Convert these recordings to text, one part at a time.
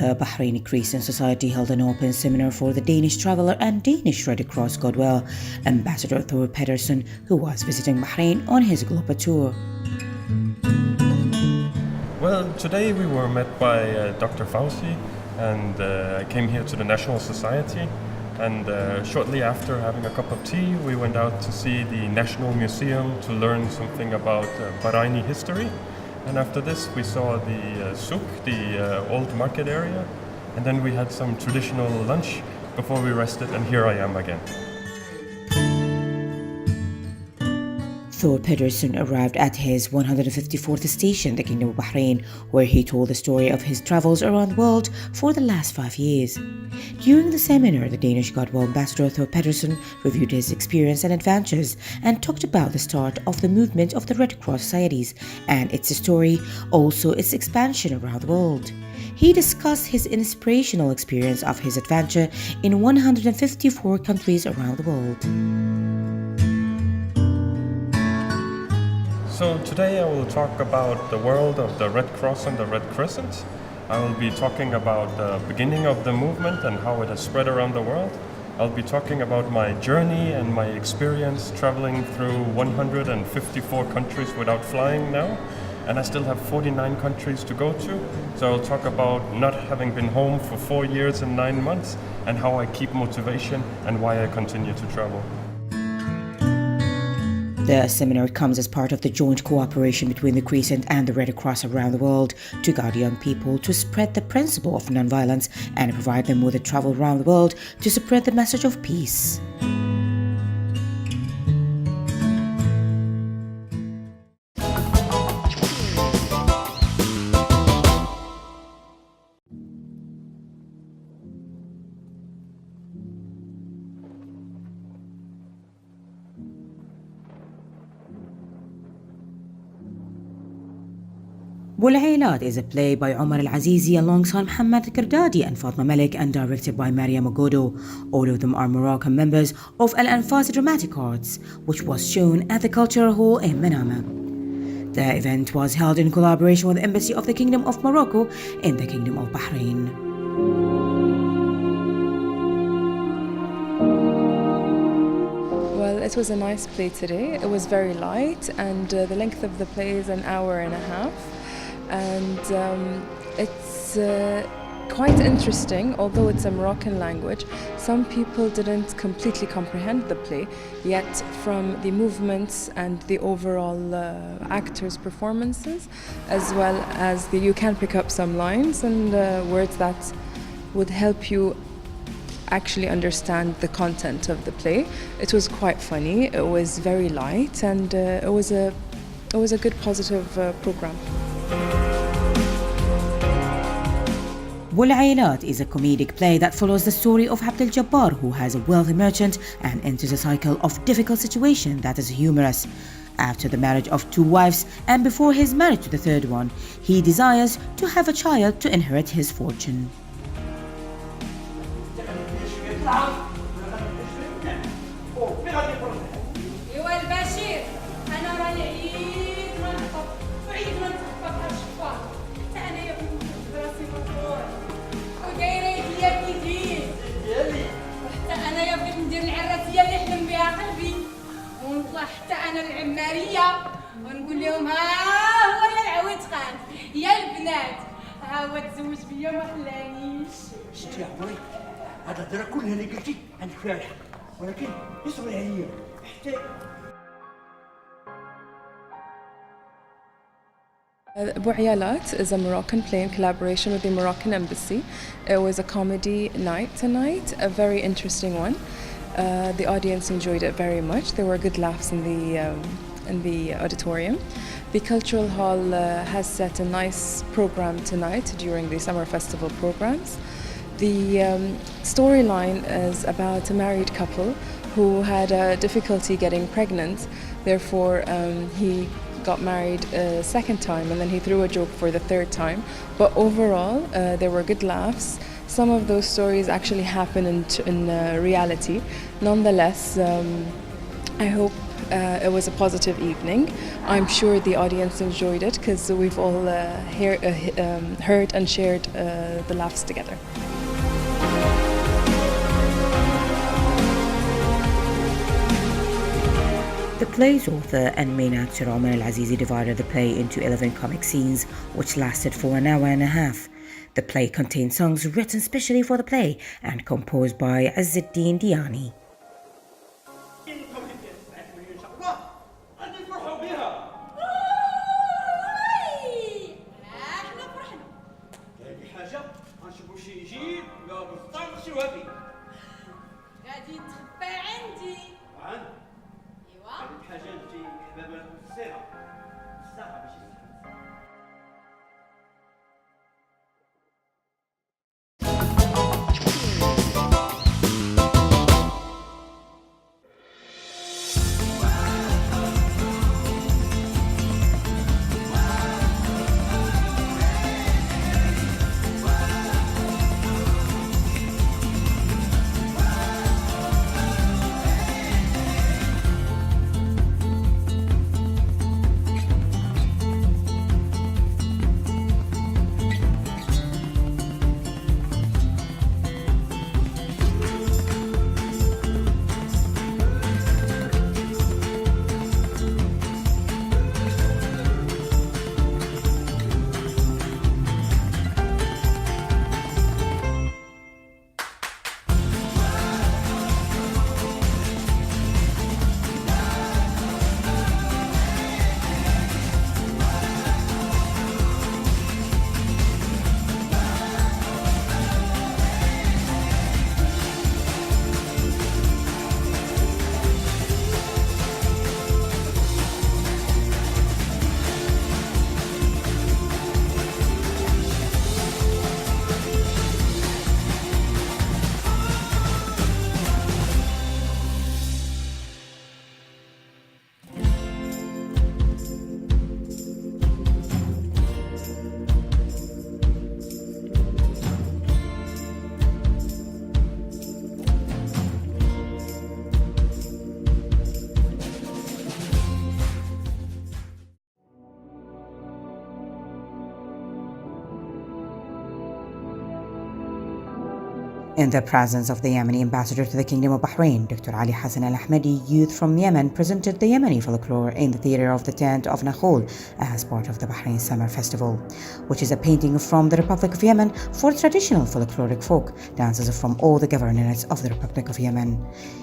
The Bahraini Christian Society held an open seminar for the Danish traveller and Danish Red Cross Goodwill Ambassador Thor Pedersen, who was visiting Bahrain on his global tour. Well, today we were met by Dr. Fauci, and I came here to the National Society, and shortly after having a cup of tea we went out to see the National Museum to learn something about Bahraini history, and after this we saw the souk, the old market area, and then we had some traditional lunch before we rested, and here I am again. Thor Pedersen arrived at his 154th station, the Kingdom of Bahrain, where he told the story of his travels around the world for the last 5 years. During the seminar, the Danish Goodwill Ambassador Thor Pedersen reviewed his experience and adventures and talked about the start of the movement of the Red Cross societies and its story, also its expansion around the world. He discussed his inspirational experience of his adventure in 154 countries around the world. So today I will talk about the world of the Red Cross and the Red Crescent. I will be talking about the beginning of the movement and how it has spread around the world. I'll be talking about my journey and my experience traveling through 154 countries without flying now, and I still have 49 countries to go to. So I'll talk about not having been home for 4 years and 9 months and how I keep motivation and why I continue to travel. The seminar comes as part of the joint cooperation between the Crescent and the Red Cross around the world to guide young people to spread the principle of nonviolence and provide them with a travel around the world to spread the message of peace. والعيلات is a play by Omar Al-Azizi alongside Muhammad Kardadi and Fatma Malik and directed by Mariam Agodo. All of them are Moroccan members of Al-Anfas Dramatic Arts, which was shown at the Cultural Hall in Manama. The event was held in collaboration with the Embassy of the Kingdom of Morocco in the Kingdom of Bahrain. Well, it was a nice play today. It was very light, and the length of the play is an hour and a half. And it's quite interesting, although it's a Moroccan language. Some people didn't completely comprehend the play, yet from the movements and the overall actors' performances, as well as you can pick up some lines and words that would help you actually understand the content of the play. It was quite funny, it was very light, and it was a good positive program. والعيلات is a comedic play that follows the story of Abdel Jabbar, who has a wealthy merchant and enters a cycle of difficult situation that is humorous. After the marriage of 2 wives and before his marriage to the third one, he desires to have a child to inherit his fortune. حتى أنا العمارية ونقول لهم ها هو يا العويد خان يا البنات ها هو تزوج بيا ما خلانيش. شتي يا عمري هذا الدرا كلها اللي قلتي عندك فيها الحق، ولكن اصبري عليا حتى Bu'yalat is a Moroccan play in collaboration with the Moroccan Embassy. It was a comedy night tonight, a very interesting one. The audience enjoyed it very much. There were good laughs in the auditorium. The Cultural Hall has set a nice program tonight during the summer festival programs. The storyline is about a married couple who had difficulty getting pregnant. Therefore, he got married a second time, and then he threw a joke for the third time. But overall, there were good laughs. Some of those stories actually happen in reality. Nonetheless, I hope It was a positive evening. I'm sure the audience enjoyed it because we've all heard and shared the laughs together. The play's author and main actor Omar Al-Azizi divided the play into 11 comic scenes, which lasted for an hour and a half. The play contained songs written specially for the play and composed by Azzuddin Diani. غادي يتخبى عندي حاجة انت بابا الساعة باش In the presence of the Yemeni ambassador to the Kingdom of Bahrain, Dr. Ali Hassan Al-Ahmadi, youth from Yemen presented the Yemeni folklore in the theater of the Tent of Nakhul as part of the Bahrain Summer Festival, which is a painting from the Republic of Yemen for traditional folkloric folk dances from all the governorates of the Republic of Yemen.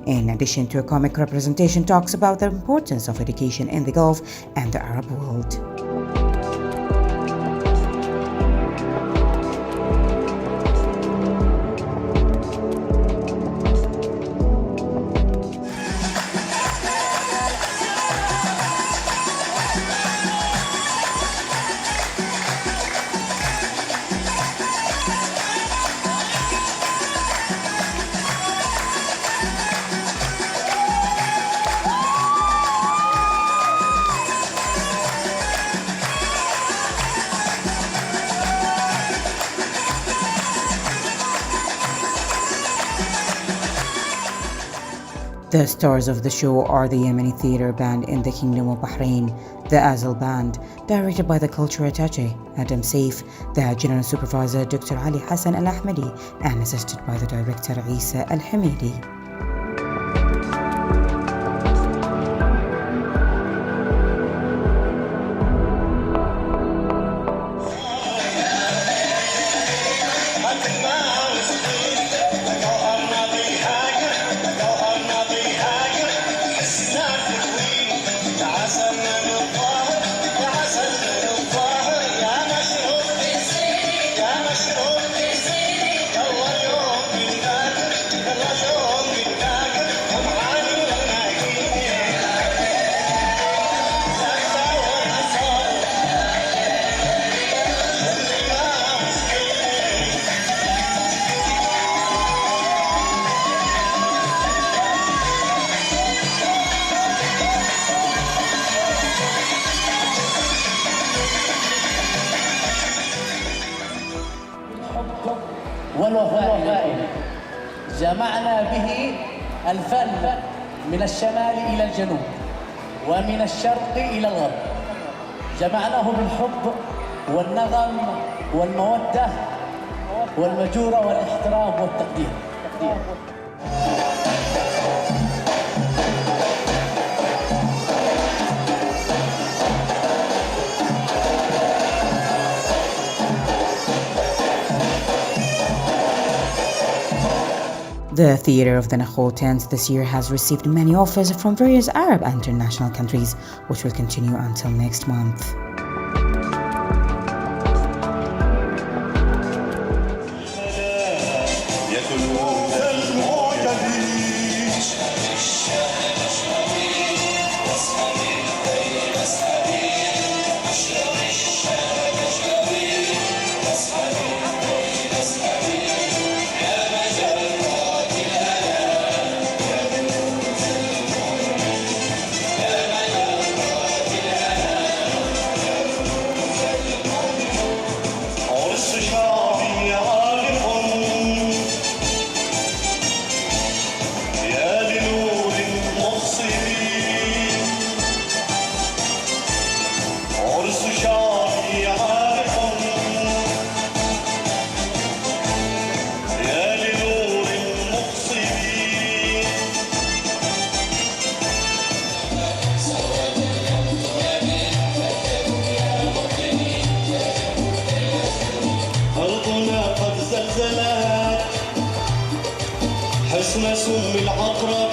In addition to a comic representation, talks about the importance of education in the Gulf and the Arab world. The stars of the show are the Yemeni theater band in the Kingdom of Bahrain, the Azal Band, directed by the culture attaché Adam Saif, the general supervisor Dr. Ali Hassan Al-Ahmadi, and assisted by the director Isa Al-Hamidi. والوفاء جمعنا به الفن من الشمال إلى الجنوب ومن الشرق إلى الغرب، جمعناه بالحب والنغم والمودة والمجورة والاحترام والتقدير. The theatre of the Nakhol tent this year has received many offers from various Arab and international countries, which will continue until next month. حسن سم العقرب